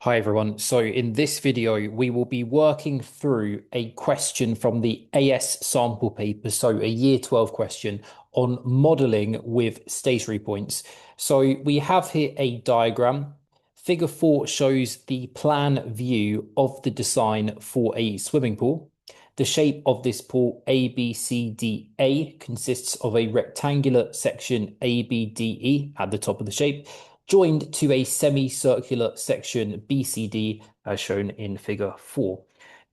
Hi everyone. So in this video, we will be working through a question from the AS sample paper, so a year 12 question on modeling with stationary points. So we have here a diagram. Figure 4 shows the plan view of the design for a swimming pool. The shape of this pool ABCDA consists of a rectangular section ABDE at the top of the shape, joined to a semicircular section BCD as shown in figure 4.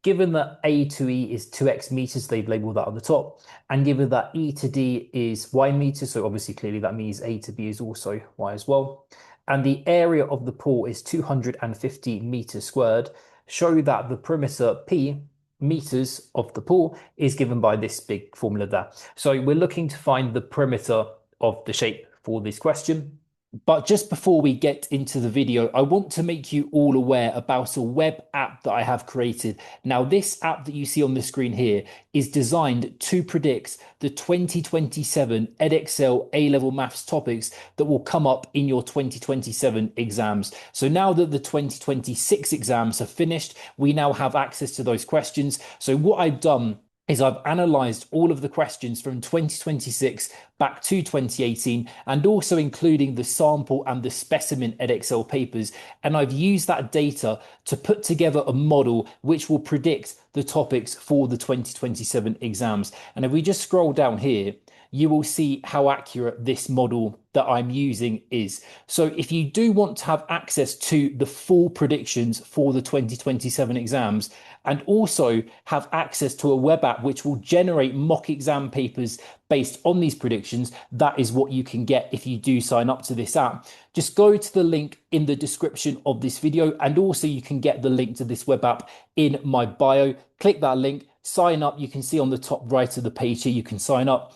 Given that A to E is 2x meters, they've labeled that on the top, and given that E to D is y meters, so obviously clearly that means A to B is also y as well, and the area of the pool is 250 meters squared, show that the perimeter P meters of the pool is given by this big formula there. So we're looking to find the perimeter of the shape for this question. But just before we get into the video, I want to make you all aware about a web app that I have created. Now, this app that you see on the screen here is designed to predict the 2027 Edexcel A-level Maths topics that will come up in your 2027 exams. So now that the 2026 exams are finished, we now have access to those questions. So what I've done is I've analysed all of the questions from 2026 back to 2018 and also including the sample and the specimen Edexcel papers. And I've used that data to put together a model which will predict the topics for the 2027 exams. And if we just scroll down here, you will see how accurate this model that I'm using is. So if you do want to have access to the full predictions for the 2027 exams and also have access to a web app which will generate mock exam papers based on these predictions, that is what you can get if you do sign up to this app. Just go to the link in the description of this video, and also you can get the link to this web app in my bio. Click that link, sign up. You can see on the top right of the page here, you can sign up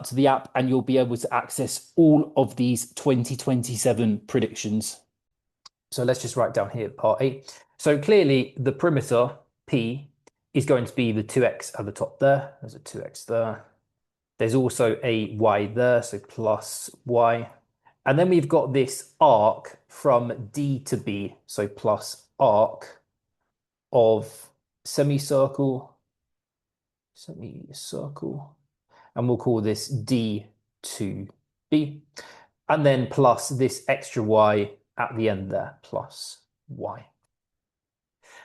to the app and you'll be able to access all of these 2027 predictions. So let's just write down here part A. So clearly the perimeter P is going to be the 2x at the top there. There's a 2x there. There's also a y there, so plus y. And then we've got this arc from D to B, so plus arc of semicircle, and we'll call this D to B, and then plus this extra y at the end there, plus y.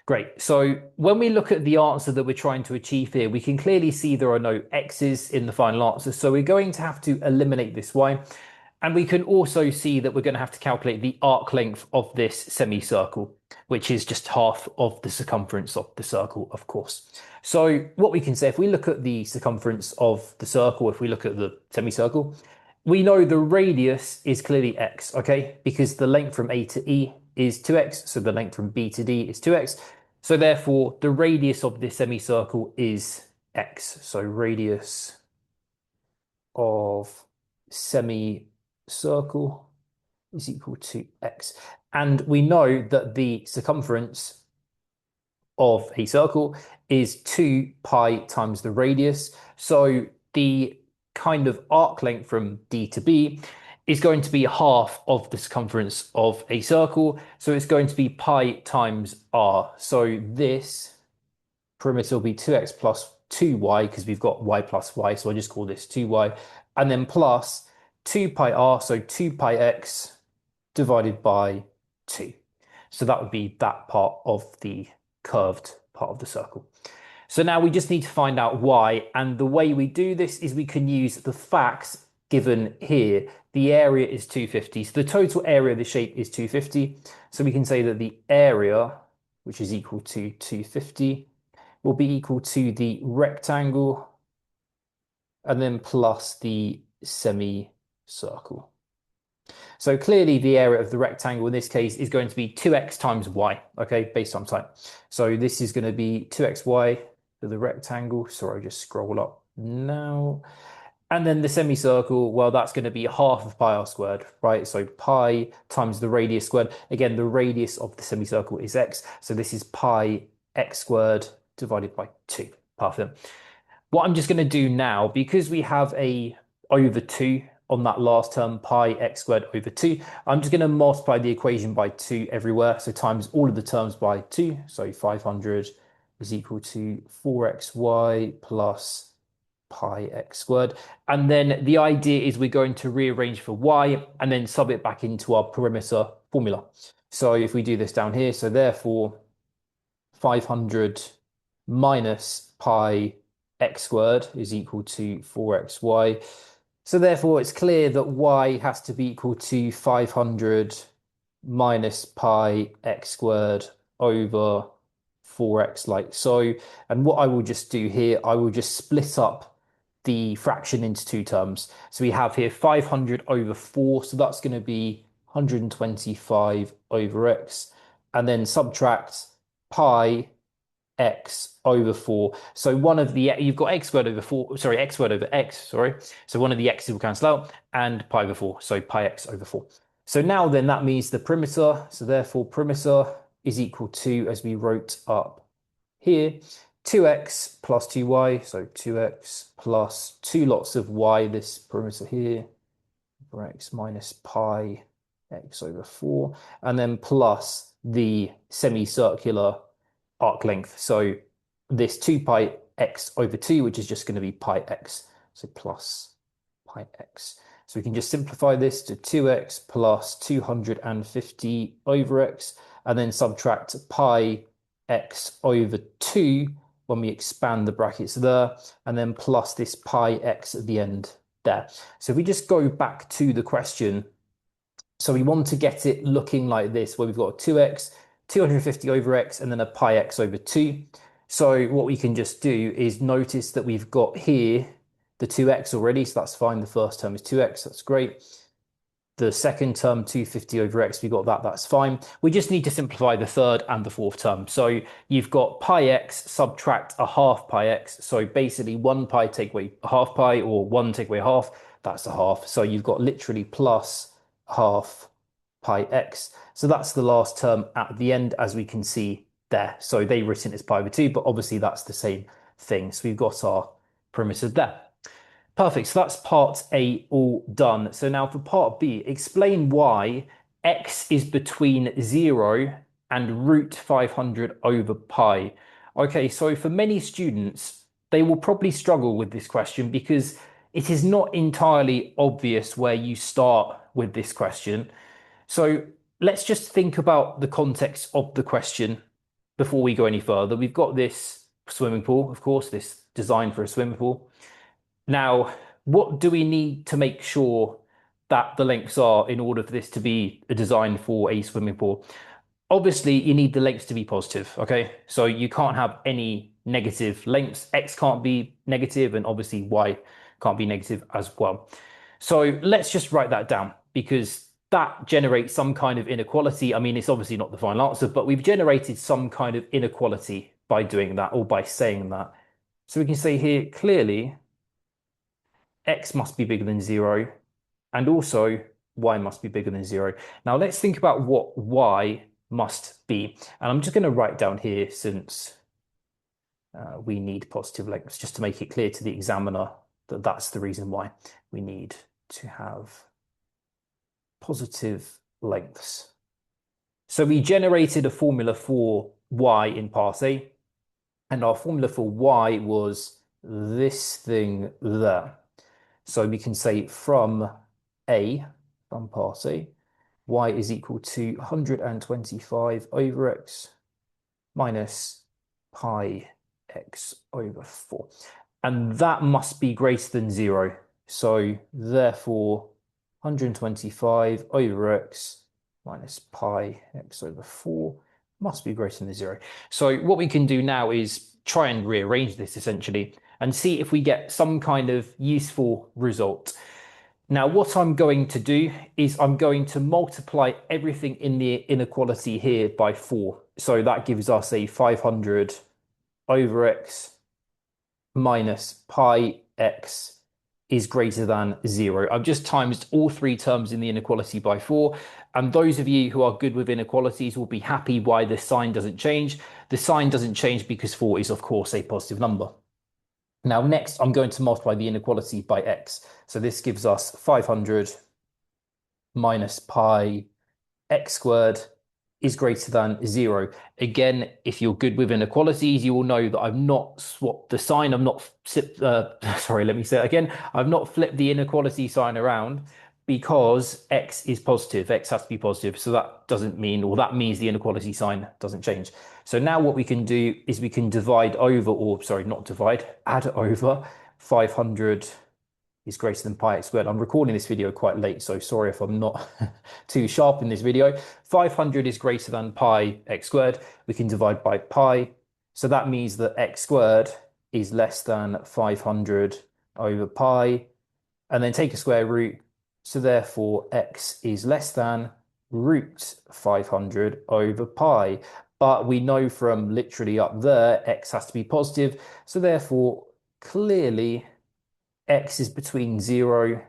Great. So when we look at the answer that we're trying to achieve here, we can clearly see there are no x's in the final answer. So we're going to have to eliminate this y. And we can also see that we're going to have to calculate the arc length of this semicircle, which is just half of the circumference of the circle, of course. So what we can say, if we look at the circumference of the circle, if we look at the semicircle, we know the radius is clearly x, okay? Because the length from A to E is 2x, so the length from B to D is 2x. So therefore, the radius of this semicircle is x. So radius of semicircle is equal to x. And we know that the circumference of a circle is 2 pi times the radius. So the kind of arc length from D to B is going to be half of the circumference of a circle. So it's going to be pi times r. So this perimeter will be 2x plus 2y because we've got y plus y. So I just call this 2y. And then plus 2 pi r, so 2 pi x divided by 2. So that would be that part of the curved part of the circle. So now we just need to find out y, and the way we do this is we can use the facts given here. The area is 250, so the total area of the shape is 250. So we can say that the area, which is equal to 250, will be equal to the rectangle and then plus the semicircle. So clearly the area of the rectangle in this case is going to be 2x times y, okay, based on time. So this is going to be 2xy for the rectangle. Sorry, just scroll up now. And then the semicircle, well, that's going to be half of pi r squared, right? So pi times the radius squared. Again, the radius of the semicircle is x. So this is pi x squared divided by 2. Perfect. What I'm just going to do now, because we have a over 2 on that last term, pi x squared over 2. I'm just going to multiply the equation by 2 everywhere. So times all of the terms by 2. So 500 is equal to 4xy plus pi x squared. And then the idea is we're going to rearrange for y and then sub it back into our perimeter formula. So if we do this down here, so therefore 500 minus pi x squared is equal to 4xy. So therefore it's clear that y has to be equal to 500 minus pi x squared over 4x like so. And what I will just do here, I will just split up the fraction into two terms. So we have here 500 over 4, so that's going to be 125 over x, and then subtract pi x over 4. So one of the, you've got x squared over 4, sorry, x squared over x, sorry. So one of the x's will cancel out, and pi over 4, so pi x over 4. So now then that means the perimeter, so therefore perimeter is equal to, as we wrote up here, 2x plus 2y, so 2x plus 2 lots of y, this perimeter here, for x minus pi x over 4, and then plus the semicircular arc length. So this 2 pi x over 2, which is just going to be pi x, so plus pi x. So we can just simplify this to 2x plus 250 over x, and then subtract pi x over 2 when we expand the brackets there, and then plus this pi x at the end there. So if we just go back to the question, so we want to get it looking like this, where we've got 2x, 250 over x, and then a pi x over 2. So what we can just do is notice that we've got here the 2x already, so that's fine. The first term is 2x, that's great. The second term, 250 over x, we got that, that's fine. We just need to simplify the third and the fourth term. So you've got pi x subtract a half pi x. So basically 1 pi take away a half pi, or 1 take away half, that's a half. So you've got literally plus half pi x. So that's the last term at the end, as we can see there. So they written as pi over 2, but obviously that's the same thing. So we've got our perimeters there. Perfect, so that's part A all done. So now for part B, explain why x is between 0 and root 500 over pi. Okay, so for many students, they will probably struggle with this question because it is not entirely obvious where you start with this question. So let's just think about the context of the question before we go any further. We've got this swimming pool, of course, this design for a swimming pool. Now, what do we need to make sure that the lengths are in order for this to be a design for a swimming pool? Obviously, you need the lengths to be positive, okay? So you can't have any negative lengths. X can't be negative, and obviously Y can't be negative as well. So let's just write that down, because that generates some kind of inequality. I mean, it's obviously not the final answer, but we've generated some kind of inequality by doing that, or by saying that. So we can say here clearly, x must be bigger than 0, and also y must be bigger than 0. Now let's think about what y must be. And I'm just going to write down here, since we need positive lengths, just to make it clear to the examiner that that's the reason why we need to have positive lengths. So we generated a formula for y in part A, and our formula for y was this thing there. So we can say from part A, y is equal to 125 over x minus pi x over 4. And that must be greater than 0. So therefore, 125 over x minus pi x over 4 must be greater than 0. So what we can do now is try and rearrange this essentially, and see if we get some kind of useful result. Now, what I'm going to do is I'm going to multiply everything in the inequality here by 4. So that gives us a 500 over x minus pi x is greater than 0. I've just times all three terms in the inequality by 4. And those of you who are good with inequalities will be happy why the sign doesn't change. The sign doesn't change because 4 is, of course, a positive number. Now, next, I'm going to multiply the inequality by x. So this gives us 500 minus pi x squared is greater than 0. Again, if you're good with inequalities, you will know that I've not swapped the sign. I've not sorry, let me say it again. I've not flipped the inequality sign around because x is positive. X has to be positive. So that doesn't mean, or that means the inequality sign doesn't change. So now what we can do is we can divide over, or sorry, not divide, add over 500 is greater than pi x squared. I'm recording this video quite late, so sorry if I'm not too sharp in this video. 500 is greater than pi x squared. We can divide by pi. So that means that x squared is less than 500 over pi, and then take a square root. So therefore, x is less than root 500 over pi. But we know from literally up there, x has to be positive. So therefore, clearly, x is between 0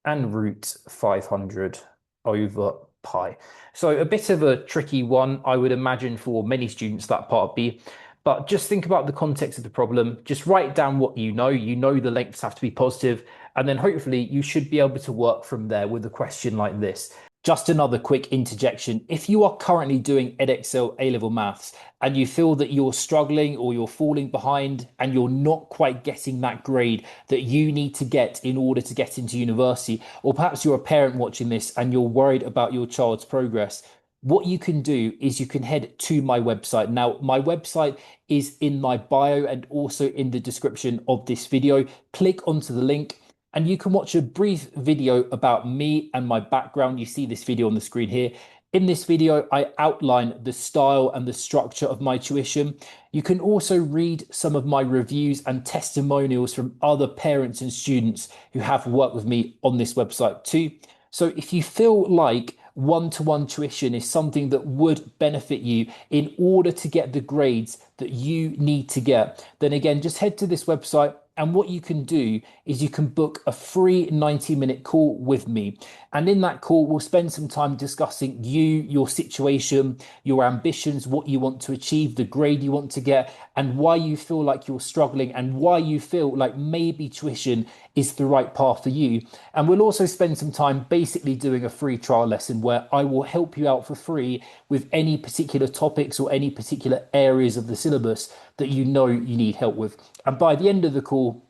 and root 500 over pi. So a bit of a tricky one, I would imagine, for many students, that part B. But just think about the context of the problem. Just write down what you know. You know the lengths have to be positive, and then hopefully you should be able to work from there with a question like this. Just another quick interjection. If you are currently doing Edexcel A-level Maths and you feel that you're struggling or you're falling behind and you're not quite getting that grade that you need to get in order to get into university, or perhaps you're a parent watching this and you're worried about your child's progress, what you can do is you can head to my website. Now, my website is in my bio and also in the description of this video. Click onto the link and you can watch a brief video about me and my background. You see this video on the screen here. In this video, I outline the style and the structure of my tuition. You can also read some of my reviews and testimonials from other parents and students who have worked with me on this website too. So if you feel like one-to-one tuition is something that would benefit you in order to get the grades that you need to get, then again, just head to this website. And what you can do is you can book a free 90-minute call with me. And in that call, we'll spend some time discussing you, your situation, your ambitions, what you want to achieve, the grade you want to get, and why you feel like you're struggling and why you feel like maybe tuition is the right path for you. And we'll also spend some time basically doing a free trial lesson where I will help you out for free with any particular topics or any particular areas of the syllabus that you know you need help with. And by the end of the call,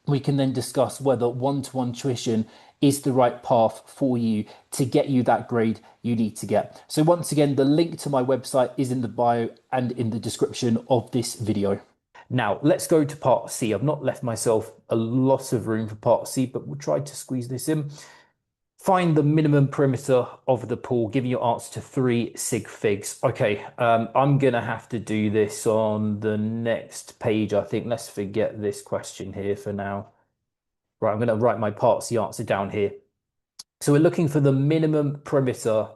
we can then discuss whether one-to-one tuition is the right path for you to get you that grade you need to get. So once again, the link to my website is in the bio and in the description of this video. Now, let's go to part C. I've not left myself a lot of room for part C, but we'll try to squeeze this in. Find the minimum perimeter of the pool, giving your answer to 3 sig figs. Okay, I'm going to have to do this on the next page, I think. Let's forget this question here for now. Right, I'm going to write my part C answer down here. So we're looking for the minimum perimeter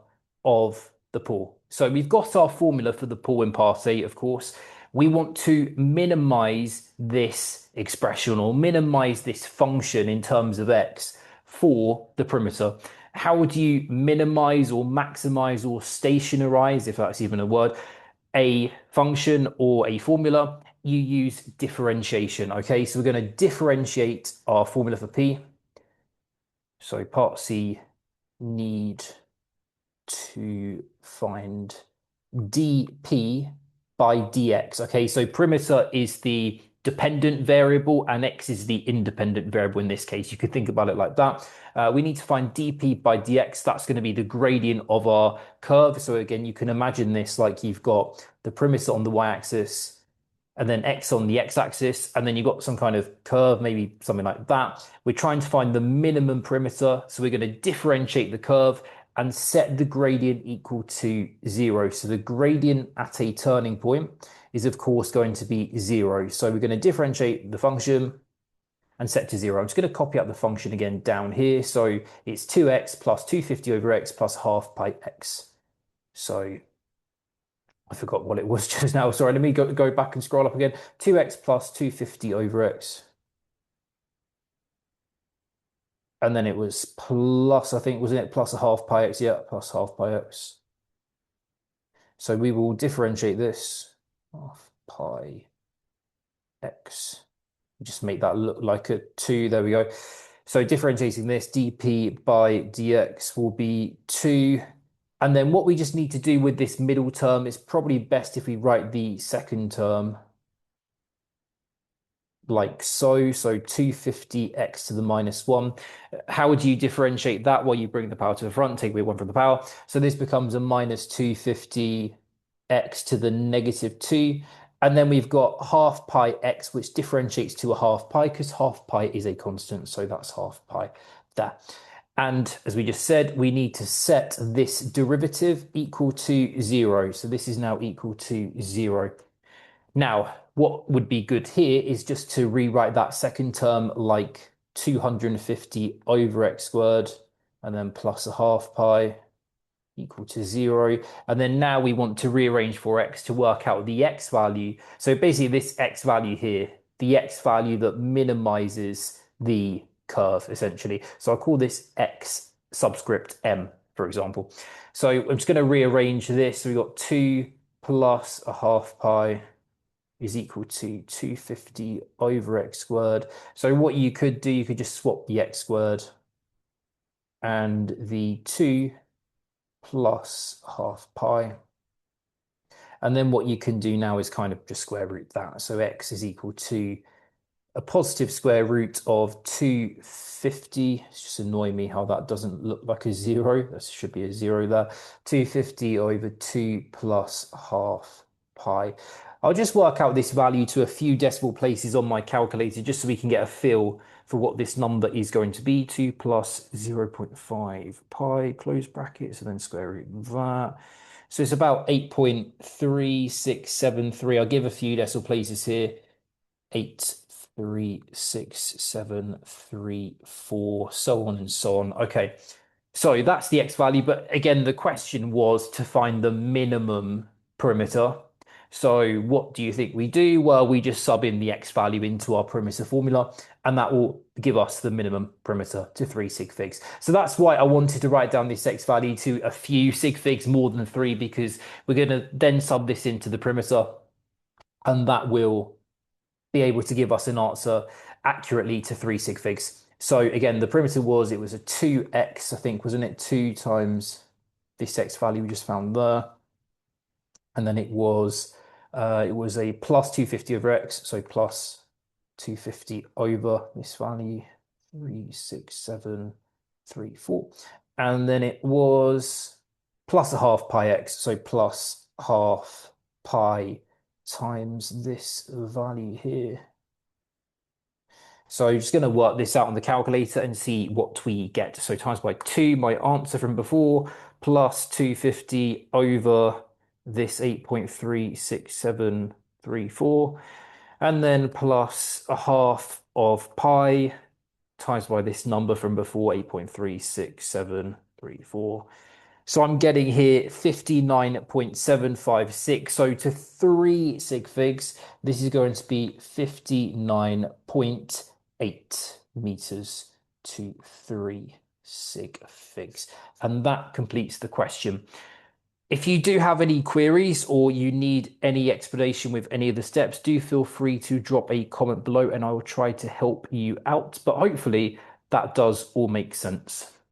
of the pool. So we've got our formula for the pool in part A, of course. We want to minimize this expression or minimize this function in terms of x for the perimeter. How would you minimize or maximize or stationarize, if that's even a word, a function or a formula? You use differentiation. Okay, so we're going to differentiate our formula for P. So part C, need to find dp by dx. Okay, so perimeter is the dependent variable and x is the independent variable in this case. You could think about it like that. We need to find dp by dx. That's going to be the gradient of our curve. So again, you can imagine this like you've got the perimeter on the y-axis and then x on the x-axis, and then you've got some kind of curve, maybe something like that. We're trying to find the minimum perimeter, so we're going to differentiate the curve and set the gradient equal to 0. So the gradient at a turning point is, of course, going to be 0. So we're going to differentiate the function and set to 0. I'm just going to copy out the function again down here. So it's 2x plus 250 over x plus half pi x. So I forgot what it was just now. Sorry, let me go back and scroll up again. 2x plus 250 over x. And then it was plus, I think, wasn't it? Plus a half pi x. Yeah, plus half pi x. So we will differentiate this half pi x Just make that look like a 2. There we go. So differentiating this, dp by dx will be 2. And then what we just need to do with this middle term is probably best if we write the second term like so. So 250x to the minus 1. How would you differentiate that? Well, you bring the power to the front, take away 1 from the power. So this becomes a minus 250x to the negative 2. And then we've got half pi x, which differentiates to a half pi because half pi is a constant. So that's half pi there. And as we just said, we need to set this derivative equal to 0. So this is now equal to 0. Now, what would be good here is just to rewrite that second term like 250 over x squared and then plus a half pi equal to 0. And then now we want to rearrange for x to work out the x value. So basically this x value here, the x value that minimizes the curve essentially. So I'll call this x subscript m, for example. So I'm just going to rearrange this. So we've got 2 plus a half pi is equal to 250 over x squared. So what you could do, you could just swap the x squared and the 2 plus half pi. And then what you can do now is kind of just square root that. So x is equal to a positive square root of 250. It's just annoying me how that doesn't look like a 0. There should be a 0 there. 250 over 2 plus half pi. I'll just work out this value to a few decimal places on my calculator just so we can get a feel for what this number is going to be. 2 plus 0.5 pi, close brackets, and then square root of that. So it's about 8.3673. I'll give a few decimal places here. 8.36734, so on and so on. Okay, so that's the x value. But again, the question was to find the minimum perimeter. So what do you think we do? Well, we just sub in the x value into our perimeter formula, and that will give us the minimum perimeter to 3 sig figs. So that's why I wanted to write down this x value to a few sig figs more than 3, because we're going to then sub this into the perimeter, and that will be able to give us an answer accurately to 3 sig figs. So again, the perimeter it was a 2x, I think, wasn't it? 2 times this x value we just found there. And then it was a plus 250 over x, so plus 250 over this value, 36734. And then it was plus a half pi x, so plus half pi times this value here. So I'm just going to work this out on the calculator and see what we get. So times by 2, my answer from before, plus 250 over this 8.36734, and then plus a half of pi times by this number from before, 8.36734. So I'm getting here 59.756. So to 3 sig figs, this is going to be 59.8 meters to 3 sig figs. And that completes the question. If you do have any queries or you need any explanation with any of the steps, do feel free to drop a comment below and I will try to help you out. But hopefully that does all make sense.